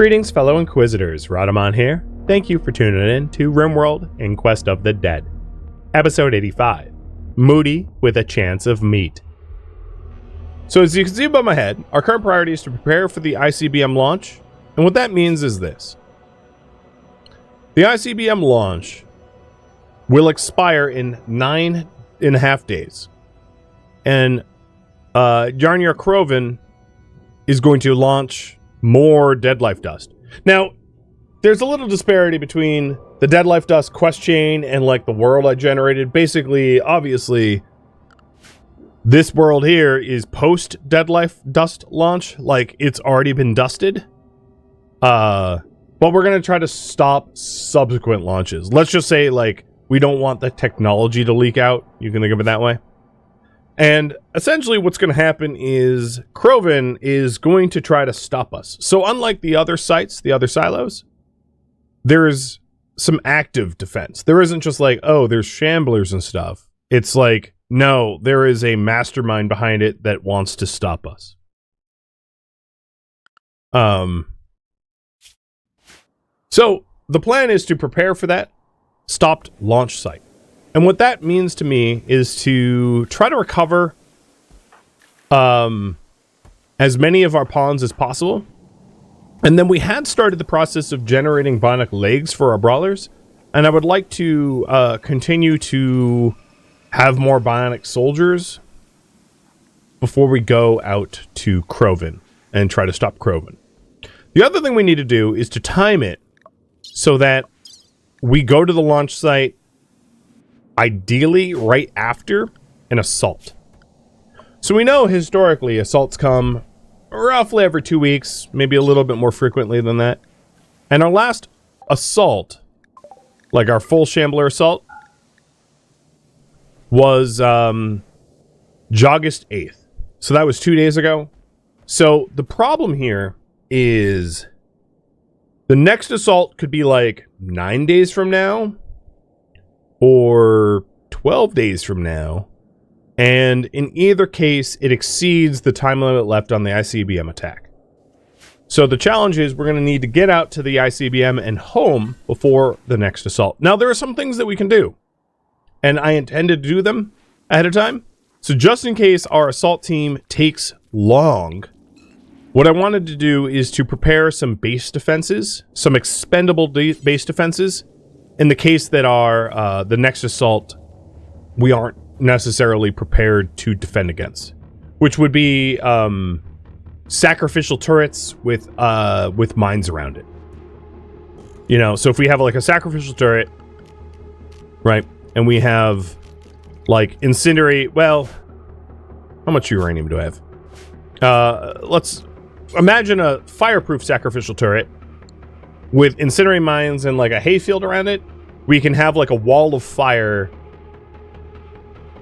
Greetings, fellow Inquisitors. Rhadamant here. Thank you for tuning in to RimWorld Inquest of the Dead. Episode 85. Moody with a Chance of Meat. So as you can see above my head, our current priority is to prepare for the ICBM launch. And what that means is this. The ICBM launch will expire in 9.5 days. And Yarnyar Krovan is going to launch more Dead Life Dust. Now, there's a little disparity between the Dead Life Dust quest chain and like the world I generated. Basically, obviously, this world here is post Dead Life Dust launch. Like, it's already been dusted. But we're going to try to stop subsequent launches. Let's just say, like, we don't want the technology to leak out. You can think of it that way. And essentially what's going to happen is Krovan is going to try to stop us. So unlike the other sites, the other silos, there's some active defense. There isn't just like, oh, there's shamblers and stuff. It's like, no, there is a mastermind behind it that wants to stop us. So the plan is to prepare for that stopped launch site. And what that means to me is to try to recover as many of our pawns as possible. And then we had started the process of generating bionic legs for our brawlers. And I would like to continue to have more bionic soldiers before we go out to Krovan and try to stop Krovan. The other thing we need to do is to time it so that we go to the launch site ideally right after an assault. So we know historically assaults come roughly every 2 weeks, maybe a little bit more frequently than that. And our last assault, like our full shambler assault, was August 8th. So that was 2 days ago. So the problem here is the next assault could be like 9 days from now, or 12 days from now, and in either case, it exceeds the time limit left on the ICBM attack. So the challenge is we're going to need to get out to the ICBM and home before the next assault. Now, there are some things that we can do, and I intended to do them ahead of time. So just in case our assault team takes long, what I wanted to do is to prepare some base defenses, some expendable base defenses, in the case that our the next assault we aren't necessarily prepared to defend against, which would be sacrificial turrets with mines around it. You know, so if we have like a sacrificial turret, right, and we have like incinerate. Well, how much uranium do I have? Let's imagine a fireproof sacrificial turret with incinerate mines and like a hayfield around it. We can have like a wall of fire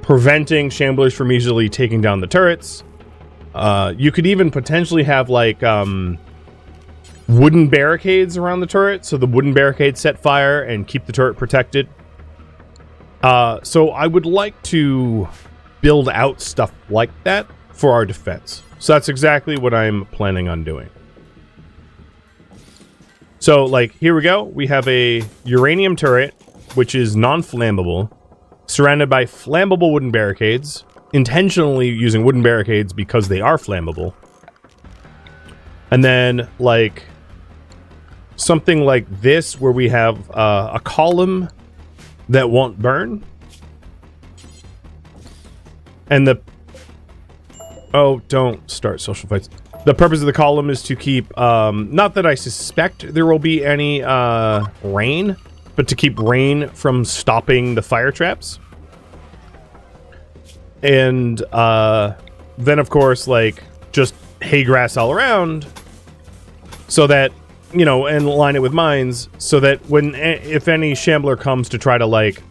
preventing shamblers from easily taking down the turrets. You could even potentially have like wooden barricades around the turret, so the wooden barricades set fire and keep the turret protected. So I would like to build out stuff like that for our defense. So that's exactly what I'm planning on doing. So, like, here we go. We have a uranium turret, which is non-flammable, surrounded by flammable wooden barricades, intentionally using wooden barricades because they are flammable. And then, like, something like this, where we have a column that won't burn. And the... Oh, don't start social fights. The purpose of the column is to keep, not that I suspect there will be any rain, but to keep rain from stopping the fire traps. And then, of course, like, just hay grass all around, so that, you know, and line it with mines, so that if any shambler comes to try to, like,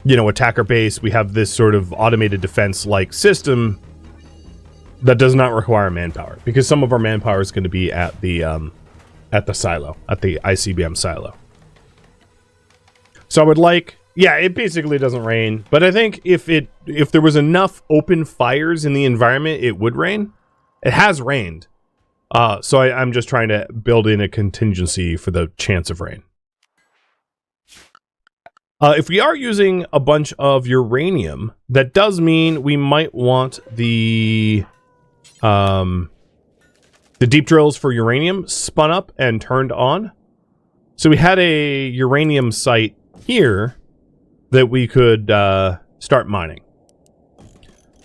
you know, attack our base, we have this sort of automated defense-like system that does not require manpower, because some of our manpower is going to be at the silo, at the ICBM silo. So I would like, yeah, it basically doesn't rain, but I think if there was enough open fires in the environment, it would rain. It has rained, So I'm just trying to build in a contingency for the chance of rain. If we are using a bunch of uranium, that does mean we might want the deep drills for uranium spun up and turned on. So we had a uranium site here that we could start mining.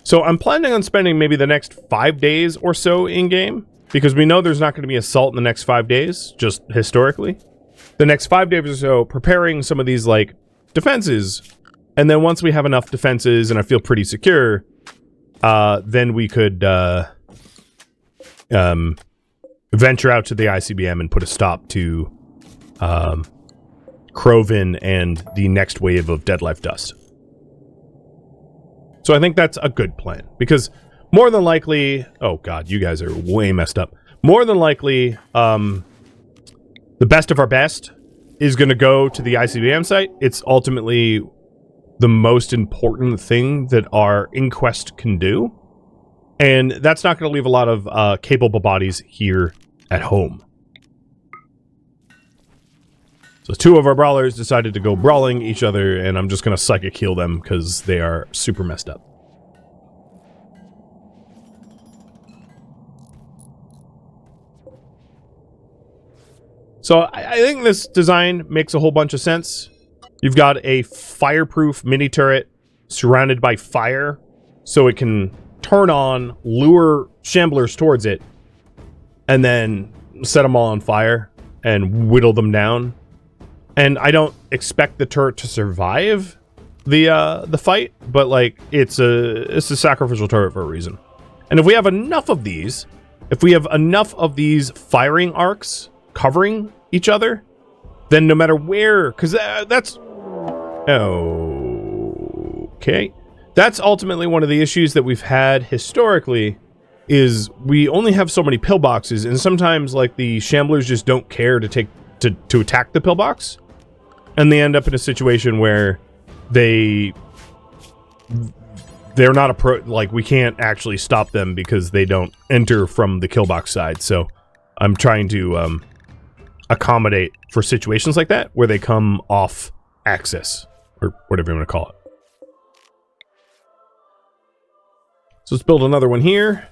So I'm planning on spending maybe the next 5 days or so in-game, because we know there's not going to be assault in the next 5 days, just historically. The next 5 days or so preparing some of these, like, defenses, and then once we have enough defenses and I feel pretty secure, then we could venture out to the ICBM and put a stop to Krovan and the next wave of Dead Life Dust. So I think that's a good plan, because more than likely... Oh god, you guys are way messed up. More than likely, the best of our best is going to go to the ICBM site. It's ultimately the most important thing that our Inquest can do. And that's not going to leave a lot of capable bodies here at home. So 2 of our brawlers decided to go brawling each other, and I'm just going to psychic heal them because they are super messed up. So I think this design makes a whole bunch of sense. You've got a fireproof mini turret surrounded by fire, so it can turn on, lure shamblers towards it, and then set them all on fire and whittle them down. And I don't expect the turret to survive the fight, but like it's a sacrificial turret for a reason. And if we have enough of these, firing arcs covering each other, then no matter where, because that's okay. That's ultimately one of the issues that we've had historically, is we only have so many pillboxes, and sometimes like the shamblers just don't care to attack the pillbox, and they end up in a situation where they're not like we can't actually stop them because they don't enter from the killbox side. So I'm trying to accommodate for situations like that where they come off axis, or whatever you want to call it. So let's build another one here,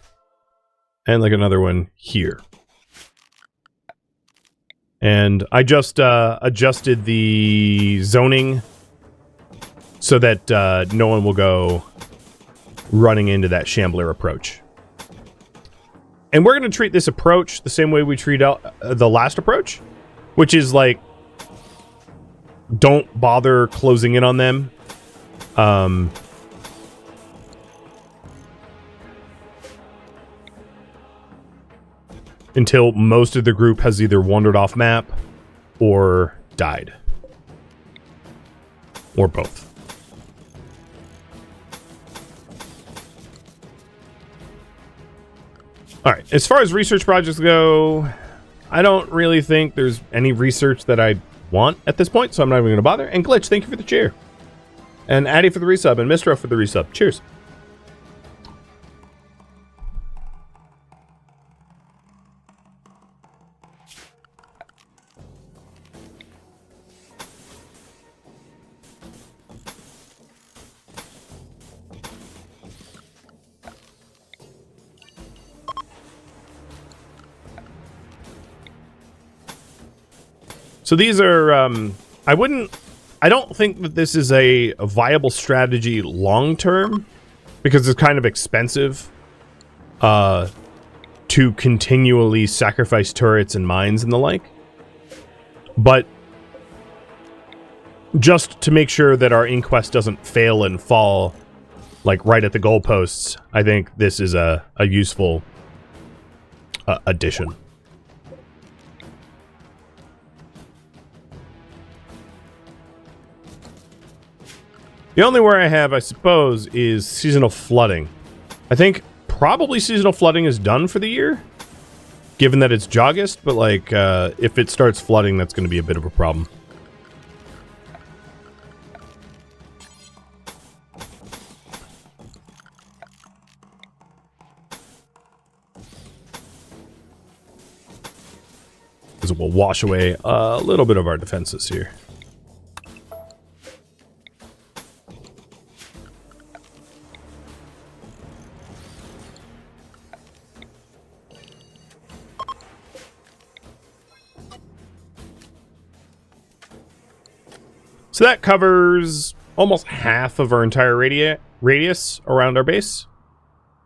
and like another one here. And I just adjusted the zoning so that no one will go running into that shambler approach. And we're going to treat this approach the same way we treat the last approach, which is like, don't bother closing in on them. Until most of the group has either wandered off map or died. Or both. Alright, as far as research projects go, I don't really think there's any research that I want at this point, so I'm not even going to bother. And Glitch, thank you for the cheer. And Addy for the resub, and Mistro for the resub. Cheers. So these are, I don't think that this is a viable strategy long-term, because it's kind of expensive to continually sacrifice turrets and mines and the like. But just to make sure that our Inquest doesn't fail and fall, like, right at the goalposts, I think this is a useful addition. The only worry I have, I suppose, is seasonal flooding. I think probably seasonal flooding is done for the year, given that it's Jogust, but like, if it starts flooding, that's going to be a bit of a problem. because it will wash away a little bit of our defenses here. So that covers almost half of our entire radius around our base,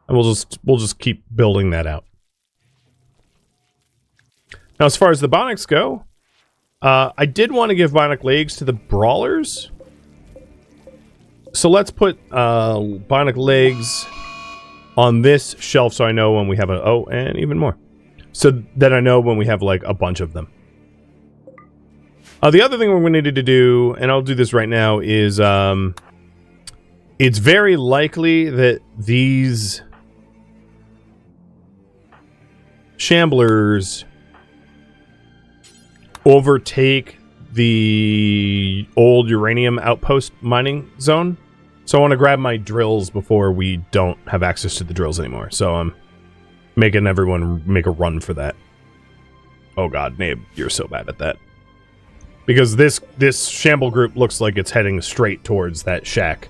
and we'll just keep building that out. Now, as far as the bionics go, I did want to give bionic legs to the brawlers, so let's put bionic legs on this shelf, so I know when we have and even more, so that I know when we have like a bunch of them. The other thing we're going to need to do, and I'll do this right now, is it's very likely that these shamblers overtake the old uranium outpost mining zone. So I want to grab my drills before we don't have access to the drills anymore. So I'm making everyone make a run for that. Oh god, Nabe, you're so bad at that. Because this shamble group looks like it's heading straight towards that shack.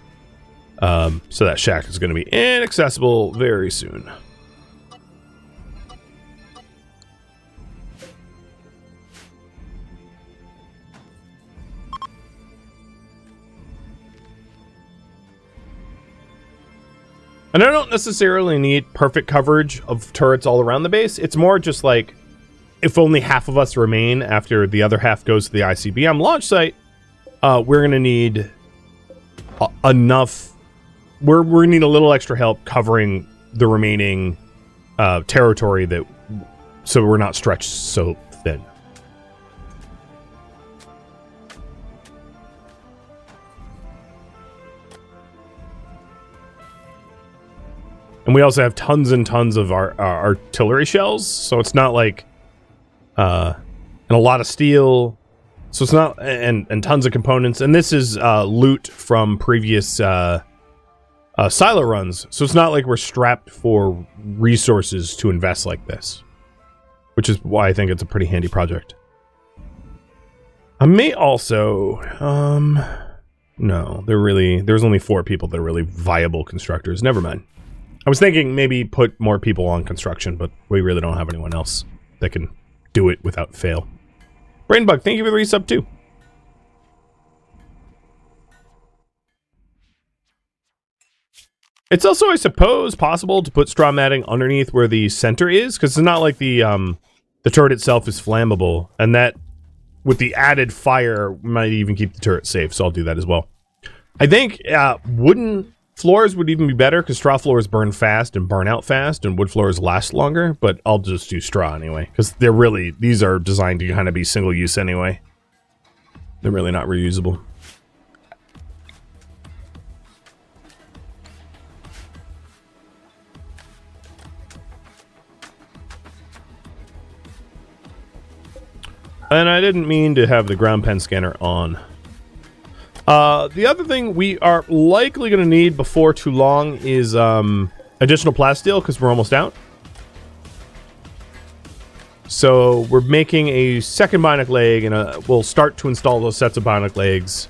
So that shack is going to be inaccessible very soon. And I don't necessarily need perfect coverage of turrets all around the base. It's more just like, if only half of us remain after the other half goes to the ICBM launch site, we're going to need enough. We're going to need a little extra help covering the remaining territory, so we're not stretched so thin. And we also have tons and tons of our artillery shells, so it's not like and a lot of steel, so it's not, and tons of components, and this is loot from previous silo runs, so it's not like we're strapped for resources to invest like this, which is why I think it's a pretty handy project. I may also no, there's only 4 people that are really viable constructors. Never mind. I was thinking maybe put more people on construction, but we really don't have anyone else that can do it without fail. Rainbug, thank you for the resub too. It's also, I suppose, possible to put straw matting underneath where the center is, because it's not like the turret itself is flammable, and that, with the added fire, might even keep the turret safe, so I'll do that as well. I think wooden floors would even be better, because straw floors burn fast and burn out fast, and wood floors last longer, but I'll just do straw anyway, because these are designed to kind of be single use anyway. They're really not reusable. And I didn't mean to have the ground pen scanner on. The other thing we are likely going to need before too long is additional plasteel, because we're almost out. So we're making a second bionic leg, and we'll start to install those sets of bionic legs.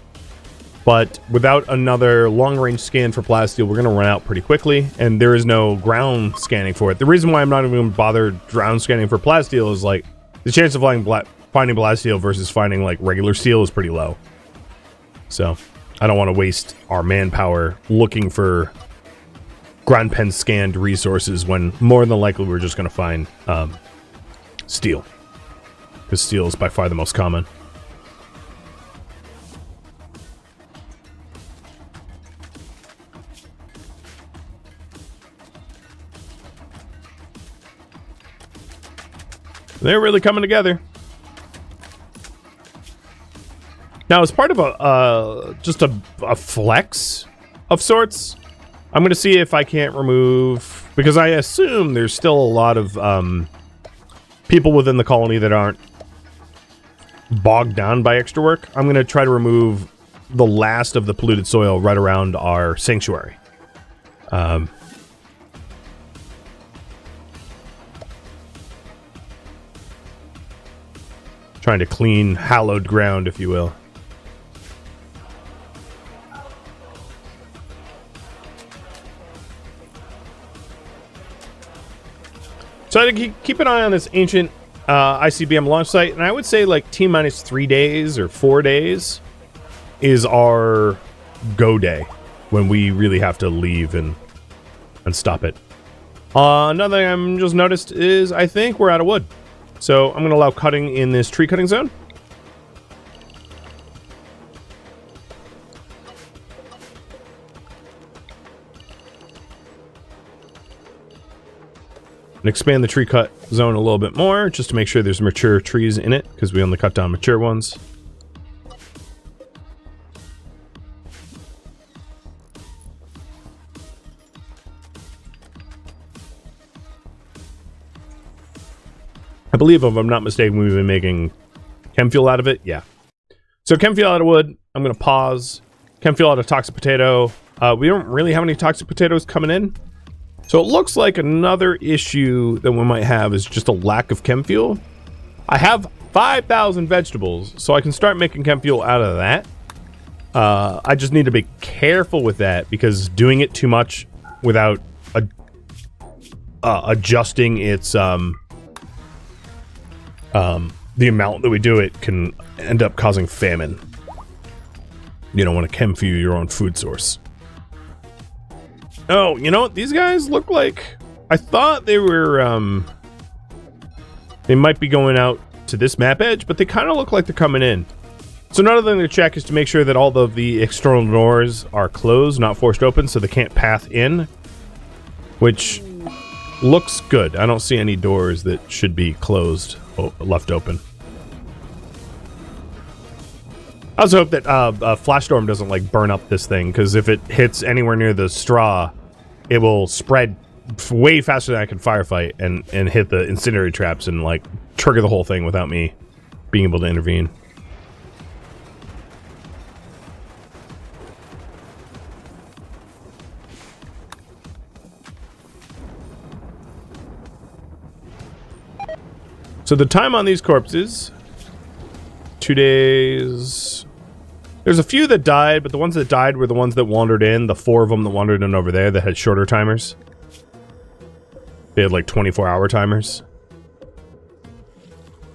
But without another long-range scan for plasteel, we're going to run out pretty quickly, and there is no ground scanning for it. The reason why I'm not even going to bother ground scanning for plasteel is, like, the chance of finding plasteel versus finding, like, regular steel is pretty low. So, I don't want to waste our manpower looking for ground pen scanned resources when more than likely we're just going to find steel. Because steel is by far the most common. They're really coming together. Now, as part of just a flex of sorts, I'm going to see if I can't remove, because I assume there's still a lot of people within the colony that aren't bogged down by extra work. I'm going to try to remove the last of the polluted soil right around our sanctuary. Trying to clean hallowed ground, if you will. So I keep an eye on this ancient ICBM launch site, and I would say like T-minus 3 days or 4 days is our go day when we really have to leave and stop it. Another thing I'm just noticed is I think we're out of wood. So I'm going to allow cutting in this tree cutting zone. And expand the tree cut zone a little bit more just to make sure there's mature trees in it, because we only cut down mature ones. I believe, if I'm not mistaken, we've been making chem fuel out of it. Yeah. So chem fuel out of wood. I'm going to pause. Chem fuel out of toxic potato. We don't really have any toxic potatoes coming in. So it looks like another issue that we might have is just a lack of chem fuel. I have 5,000 vegetables, so I can start making chem fuel out of that. I just need to be careful with that, because doing it too much without adjusting its the amount that we do it can end up causing famine. You don't want to chem fuel your own food source. Oh, you know what? These guys look like... I thought they were, they might be going out to this map edge, but they kind of look like they're coming in. So another thing to check is to make sure that all of the external doors are closed, not forced open, so they can't path in. Which looks good. I don't see any doors that should be closed, left open. I also hope that Flash Storm doesn't, like, burn up this thing, because if it hits anywhere near the straw, it will spread way faster than I can firefight and hit the incendiary traps and, like, trigger the whole thing without me being able to intervene. So the time on these corpses, 2 days. There's a few that died, but the ones that died were the ones that wandered in. The 4 of them that wandered in over there that had shorter timers. They had like 24-hour timers.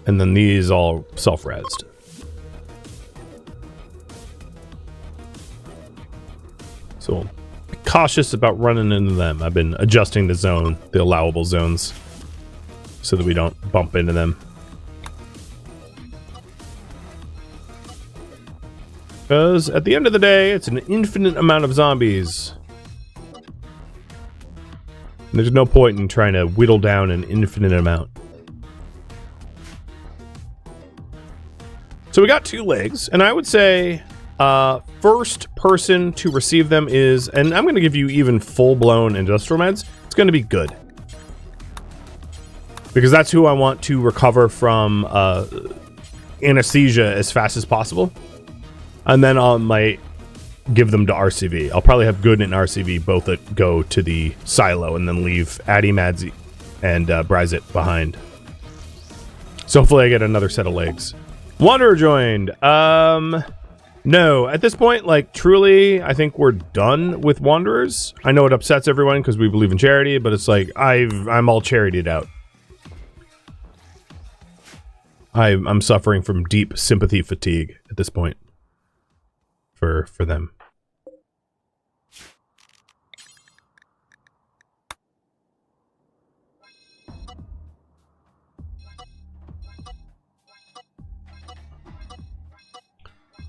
And then these all self-rezzed. So be cautious about running into them. I've been adjusting the zone, the allowable zones, so that we don't bump into them. Because at the end of the day, it's an infinite amount of zombies. There's no point in trying to whittle down an infinite amount. So we got 2 legs, and I would say first person to receive them is, and I'm going to give you even full-blown industrial meds, it's going to be good. Because that's who I want to recover from anesthesia as fast as possible. And then I might give them to RCV. I'll probably have Good and RCV both that go to the silo and then leave Addy, Madsy, and Bryzit behind. So hopefully I get another set of legs. Wanderer joined. No, at this point, like, truly, I think we're done with Wanderers. I know it upsets everyone because we believe in charity, but it's like, I'm all charitied out. I'm suffering from deep sympathy fatigue at this point. For them.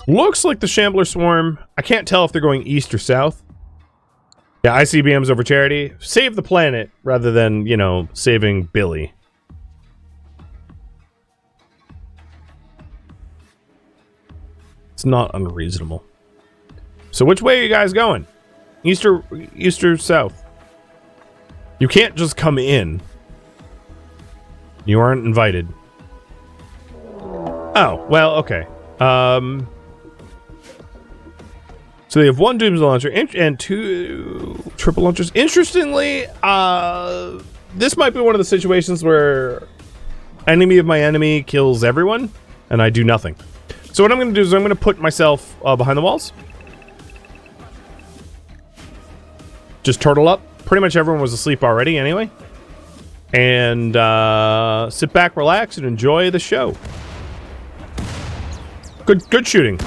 Looks like the Shambler Swarm. I can't tell if they're going east or south. Yeah, ICBMs over charity. Save the planet rather than, you know, saving Billy. It's not unreasonable. So which way are you guys going? East or south? You can't just come in. You aren't invited. Oh, well, okay. So they have 1 Doomsday launcher and 2 triple launchers. Interestingly, this might be one of the situations where enemy of my enemy kills everyone. and I do nothing. So what I'm going to do is I'm going to put myself behind the walls. Just turtle up. Pretty much everyone was asleep already anyway. And sit back, relax, and enjoy the show. Good shooting.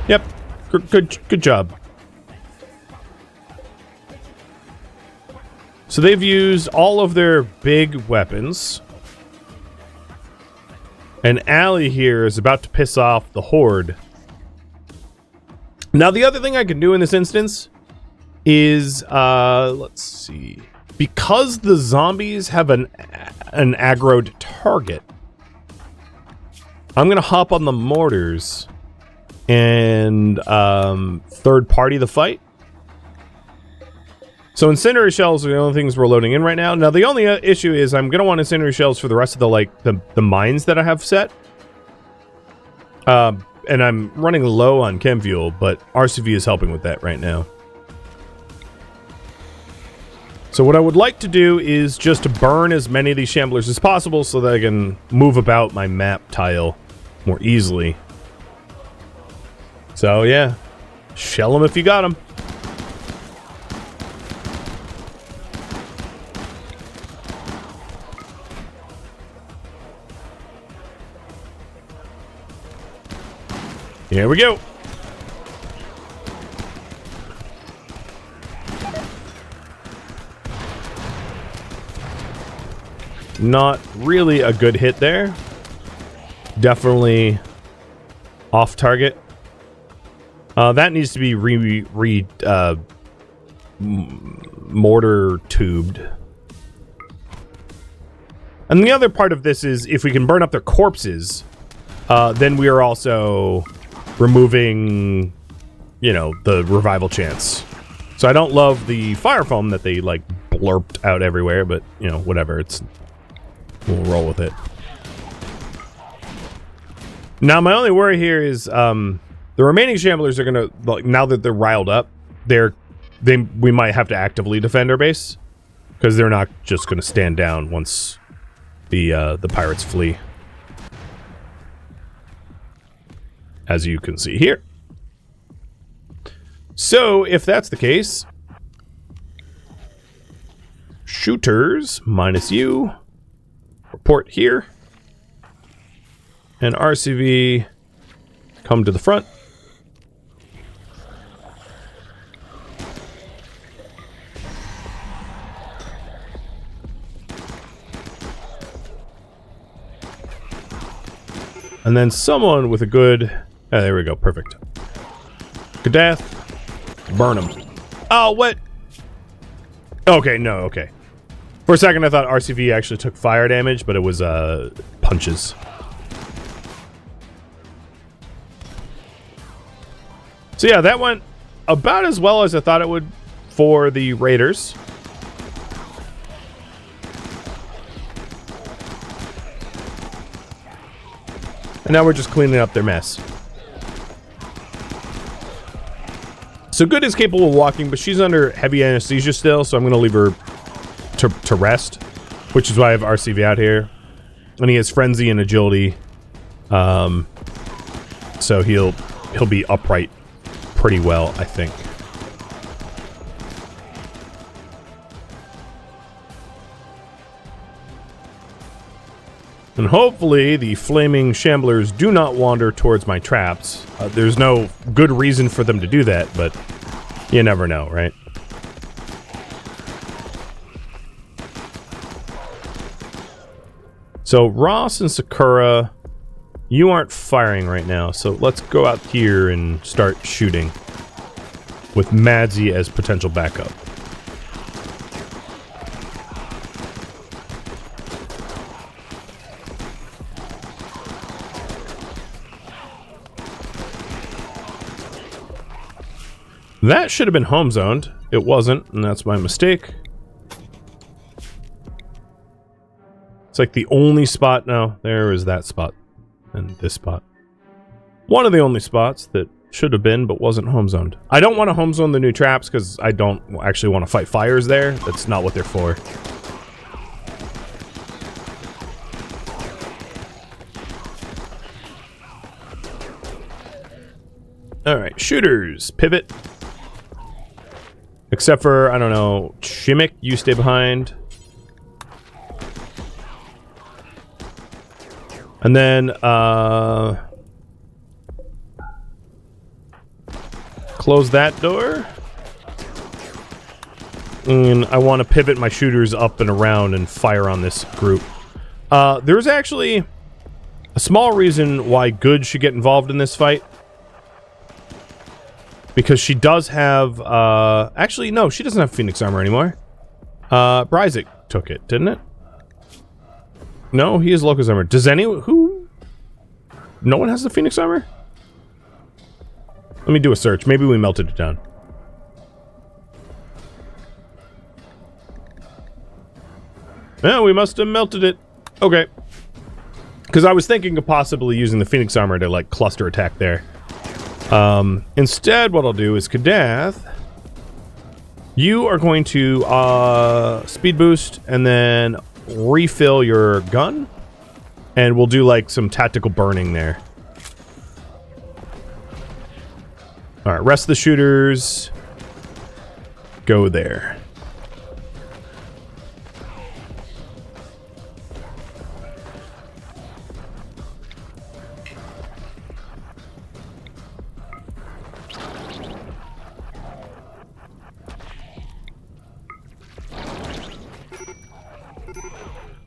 Yep. Good job. So they've used all of their big weapons. And Allie here is about to piss off the horde. Now, the other thing I can do in this instance is, let's see. Because the zombies have an aggroed target, I'm going to hop on the mortars and third party the fight. So incendiary shells are the only things we're loading in right now. Now the only issue is I'm going to want incendiary shells for the rest of the mines that I have set. And I'm running low on chem fuel, but RCV is helping with that right now. So what I would like to do is just to burn as many of these shamblers as possible so that I can move about my map tile more easily. So yeah, shell them if you got them. Here we go. Not really a good hit there. Definitely off target. That needs to be mortar tubed. And the other part of this is if we can burn up their corpses, then we are also removing, you know, the revival chance. So I don't love the fire foam that they like blurped out everywhere, but you know, whatever. We'll roll with it. Now my only worry here is the remaining shamblers are gonna, like, now that they're riled up, we might have to actively defend our base because they're not just gonna stand down once the pirates flee. As you can see here. So, if that's the case, shooters minus you report here, and RCV come to the front. And then someone with a good... Oh, there we go. Perfect. Good death. Burn him. Oh, what? Okay, no, okay. For a second, I thought RCV actually took fire damage, but it was punches. So yeah, that went about as well as I thought it would for the raiders. And now we're just cleaning up their mess. So Good is capable of walking, but she's under heavy anesthesia still, so I'm going to leave her to rest, which is why I have RCV out here. And he has frenzy and agility, so he'll be upright pretty well, I think. And hopefully the flaming shamblers do not wander towards my traps. There's no good reason for them to do that, but you never know, right? So Ross and Sakura, you aren't firing right now, so let's go out here and start shooting with Madsy as potential backup. That should have been home zoned. It wasn't, and that's my mistake. It's like the only spot. No, there is that spot and this spot. One of the only spots that should have been but wasn't home zoned. I don't want to home zone the new traps because I don't actually want to fight fires there. That's not what they're for. Alright, shooters. Pivot. Except for, I don't know, Shimmick, you stay behind. And then, close that door. And I want to pivot my shooters up and around and fire on this group. There's actually a small reason why Good should get involved in this fight. Because she does have, actually, no, she doesn't have Phoenix armor anymore. Bryzik took it, didn't it? No, he has Locust armor. Does anyone, who? No one has the Phoenix armor? Let me do a search. Maybe we melted it down. Yeah, we must have melted it. Okay. Because I was thinking of possibly using the Phoenix armor to, like, cluster attack there. Instead, what I'll do is, Kadath, you are going to, speed boost and then refill your gun. And we'll do, like, some tactical burning there. Alright, rest of the shooters go there.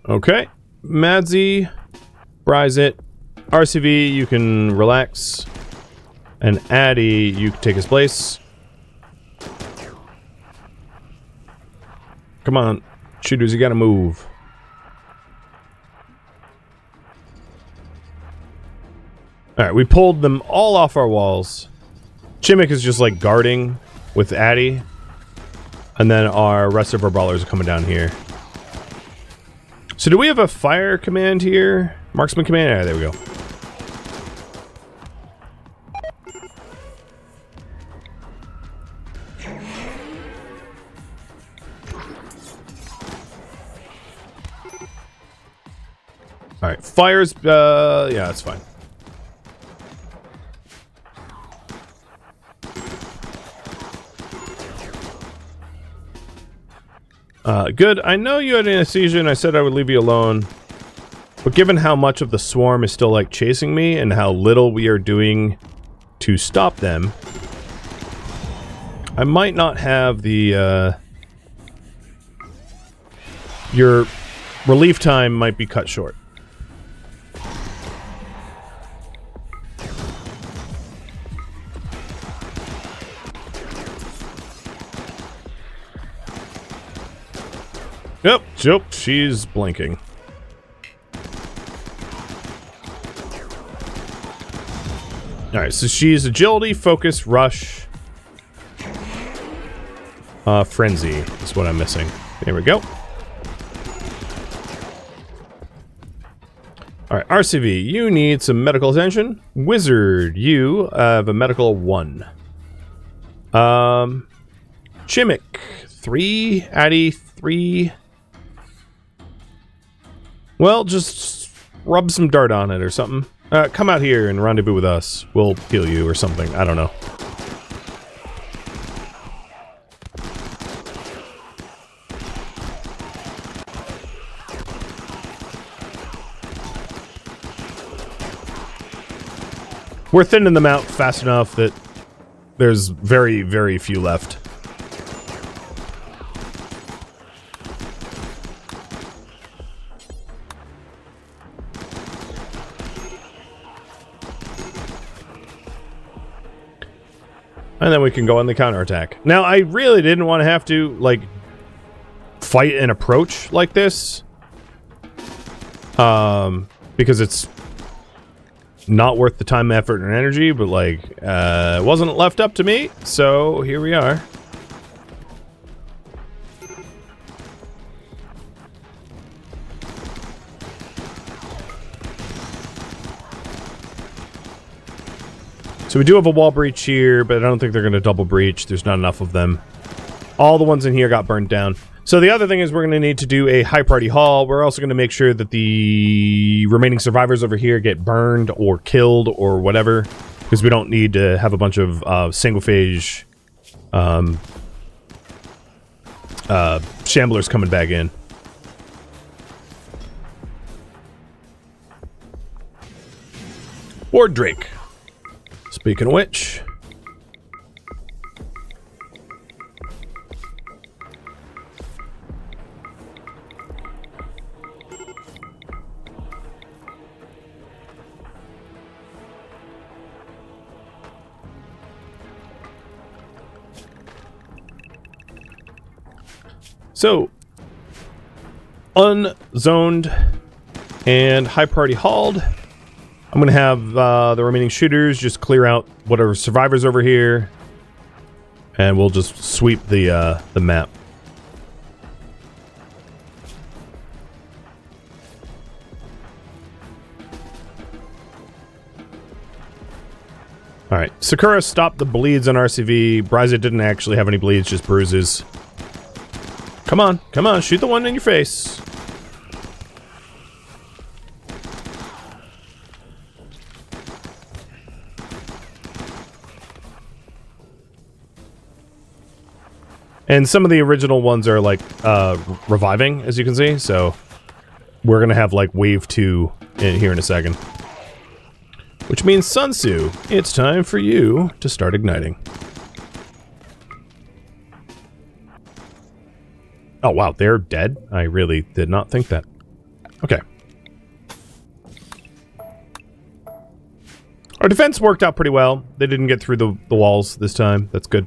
Okay, Madsy, Bryzit, RCV, you can relax, and Addy, you can take his place. Come on, shooters, you gotta move. Alright, we pulled them all off our walls. Chimmick is just like guarding with Addy, and then our rest of our brawlers are coming down here. So do we have a fire command here? Marksman command? Ah, there we go. Alright, fires, yeah, that's fine. Good. I know you had anesthesia and I said I would leave you alone. But given how much of the swarm is still, like, chasing me and how little we are doing to stop them, I might not have the, your relief time might be cut short. Yep, she's blinking. Alright, so she's agility, focus, rush. Frenzy is what I'm missing. There we go. Alright, RCV, you need some medical attention. Wizard, you have a medical 1. Chimmick, 3. Addy, 3. Well, just rub some dirt on it or something. Come out here and rendezvous with us. We'll heal you or something. I don't know. We're thinning them out fast enough that there's very, very few left. And then we can go on the counterattack. Now, I really didn't want to have to, like, fight an approach like this. Because it's not worth the time, effort, and energy, but, like, it wasn't left up to me, so here we are. So we do have a wall breach here, but I don't think they're going to double breach. There's not enough of them. All the ones in here got burned down. So the other thing is we're going to need to do a high party haul. We're also going to make sure that the remaining survivors over here get burned or killed or whatever. because we don't need to have a bunch of single-phase shamblers coming back in. Or Drake. Speaking of which... So, unzoned and high priority hauled. I'm going to have the remaining shooters just clear out whatever survivors over here. And we'll just sweep the map. Alright, Sakura stopped the bleeds on RCV. Bryza didn't actually have any bleeds, just bruises. Come on, shoot the one in your face. And some of the original ones are like reviving, as you can see, so we're gonna have like wave 2 here in a second. Which means Sun Tzu, it's time for you to start igniting. Oh wow, they're dead? I really did not think that. Okay. Our defense worked out pretty well. They didn't get through the walls this time. That's good.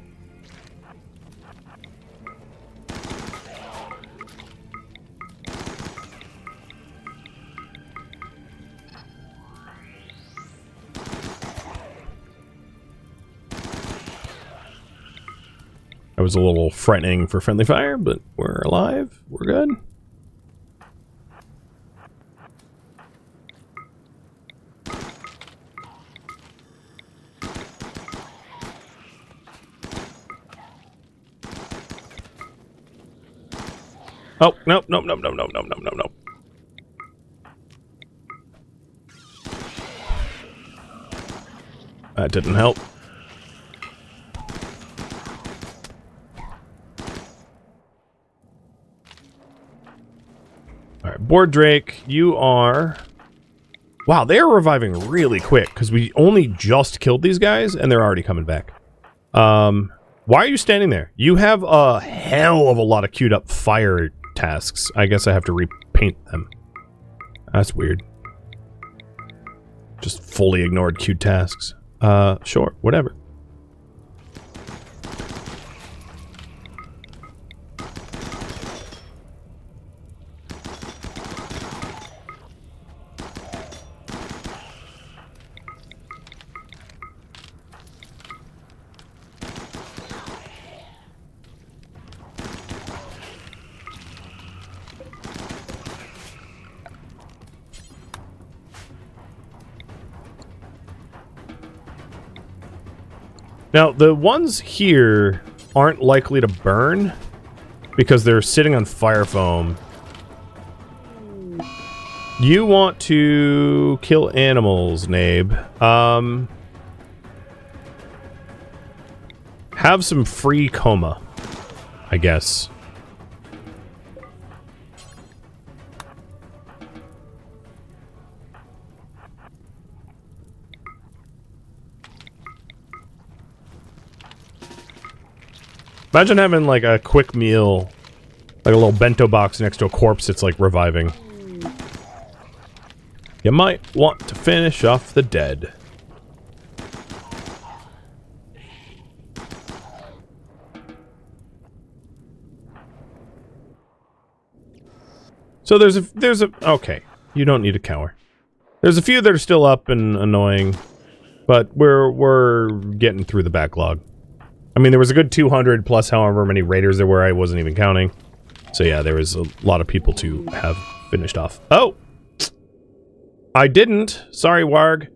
That was a little frightening for friendly fire, but we're alive. We're good. Oh, nope. That didn't help. Alright, Board Drake, you are... Wow, they are reviving really quick, because we only just killed these guys, and they're already coming back. Why are you standing there? You have a hell of a lot of queued up fire tasks. I guess I have to repaint them. That's weird. Just fully ignored queued tasks. Sure, whatever. Now, the ones here aren't likely to burn because they're sitting on fire foam. You want to kill animals, Nabe. Have some free coma, I guess. Imagine having, like, a quick meal, like a little bento box next to a corpse that's, like, reviving. You might want to finish off the dead. So there's a, okay, you don't need a cower. There's a few that are still up and annoying, but we're getting through the backlog. I mean, there was a good 200 plus however many raiders there were, I wasn't even counting. So yeah, there was a lot of people to have finished off. Oh! I didn't, sorry Warg,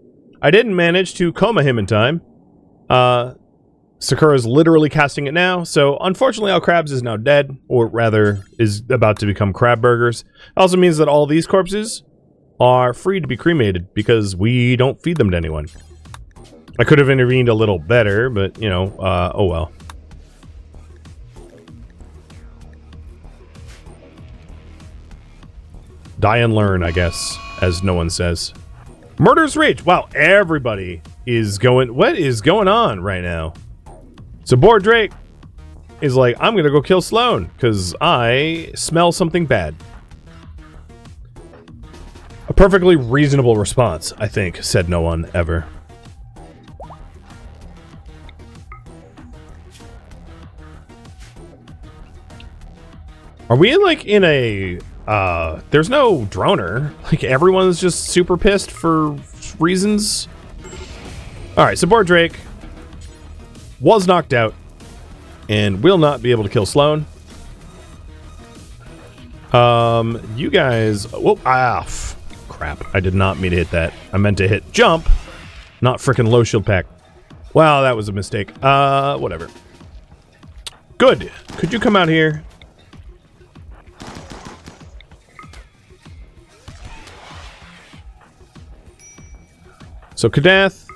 I didn't manage to coma him in time. Sakura's literally casting it now, so unfortunately all crabs is now dead, or rather, is about to become crab burgers. It also means that all these corpses are free to be cremated, because we don't feed them to anyone. I could have intervened a little better, but, you know, oh well. Die and learn, I guess, as no one says. Murder's Rage! Wow, everybody is going... What is going on right now? So Boar Drake is like, I'm gonna go kill Sloan, because I smell something bad. A perfectly reasonable response, I think, said no one ever. Are we like in a there's no droner. Like everyone's just super pissed for reasons. Alright, so Boar Drake was knocked out and will not be able to kill Sloan. You guys, whoop, crap. I did not mean to hit that. I meant to hit jump, not frickin' low shield pack. Wow, that was a mistake. Whatever. Good. Could you come out here? So Kadath.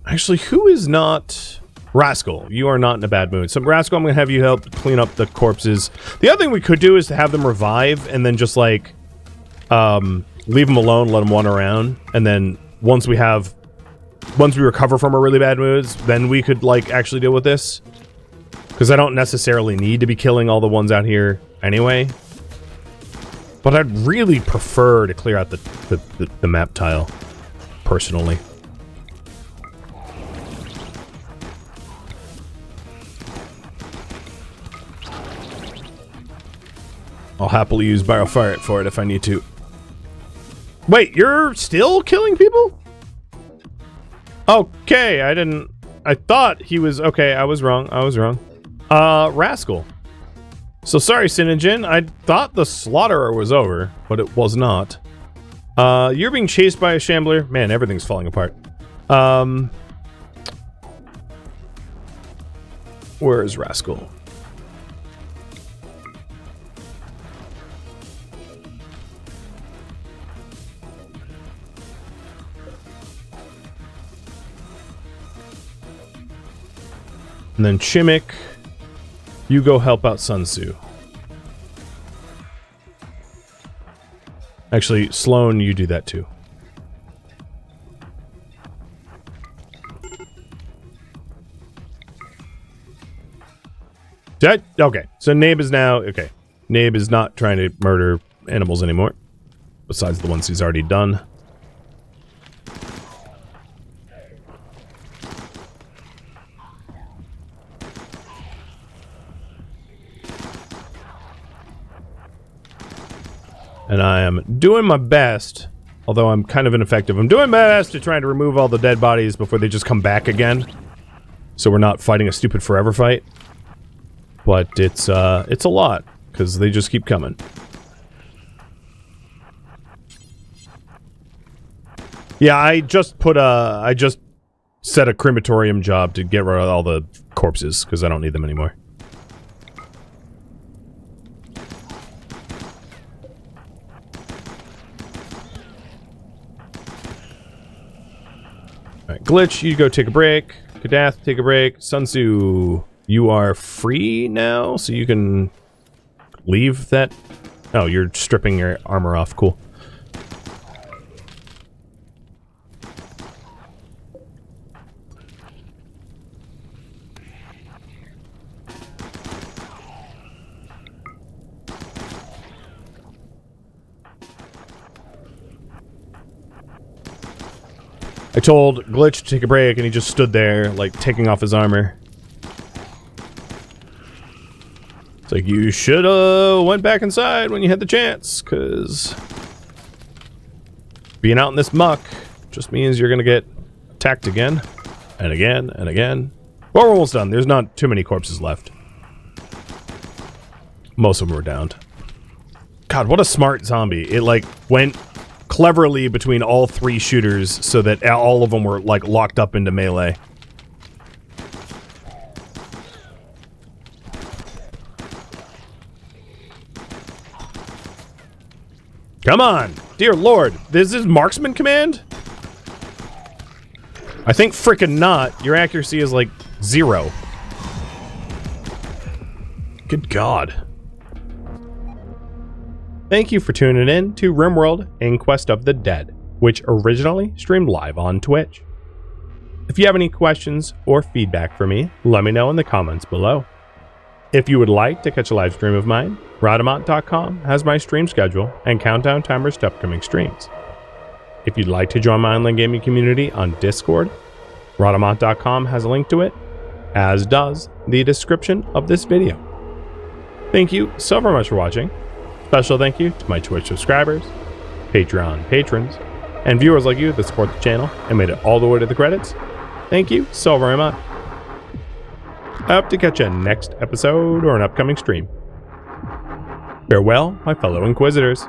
Actually, who is not... Rascal, you are not in a bad mood. So Rascal, I'm going to have you help clean up the corpses. The other thing we could do is to have them revive and then just like... leave them alone, let them wander around. And then once we recover from our really bad moods, then we could like actually deal with this. Because I don't necessarily need to be killing all the ones out here anyway. But I'd really prefer to clear out the map tile, personally. I'll happily use Biofire for it if I need to. Wait, you're still killing people? Okay, I thought he was... Okay, I was wrong. Rascal. So sorry, Sinijin. I thought the slaughterer was over, but it was not. You're being chased by a shambler. Man, everything's falling apart. Where is Rascal? And then Chimik, you go help out Sun Tzu. Actually, Sloan, you do that too. Okay, so Nabe is now... Okay, Nabe is not trying to murder animals anymore. Besides the ones he's already done. And I am doing my best, although I'm kind of ineffective. I'm doing my best to try to remove all the dead bodies before they just come back again. So we're not fighting a stupid forever fight. But it's a lot, because they just keep coming. Yeah, I just set a crematorium job to get rid of all the corpses, because I don't need them anymore. Alright, Glitch, you go take a break. Kadath, take a break. Sun Tzu, you are free now, so you can leave that. Oh, you're stripping your armor off. Cool. I told Glitch to take a break, and he just stood there, like, taking off his armor. It's like, you should've went back inside when you had the chance, because being out in this muck just means you're gonna get attacked again, and again, and again. Well, we're almost done. There's not too many corpses left. Most of them were downed. God, what a smart zombie. It, like, went cleverly between all three shooters so that all of them were like locked up into melee. Come on, dear lord, this is marksman command? I think frickin' not. Your accuracy is like 0. Good God. Thank you for tuning in to RimWorld Inquest of the Dead, which originally streamed live on Twitch. If you have any questions or feedback for me, let me know in the comments below. If you would like to catch a live stream of mine, Rhadamant.com has my stream schedule and countdown timers to upcoming streams. If you'd like to join my online gaming community on Discord, Rhadamant.com has a link to it, as does the description of this video. Thank you so very much for watching. Special thank you to my Twitch subscribers, Patreon patrons, and viewers like you that support the channel and made it all the way to the credits. Thank you so very much. I hope to catch you next episode or an upcoming stream. Farewell, my fellow Inquisitors.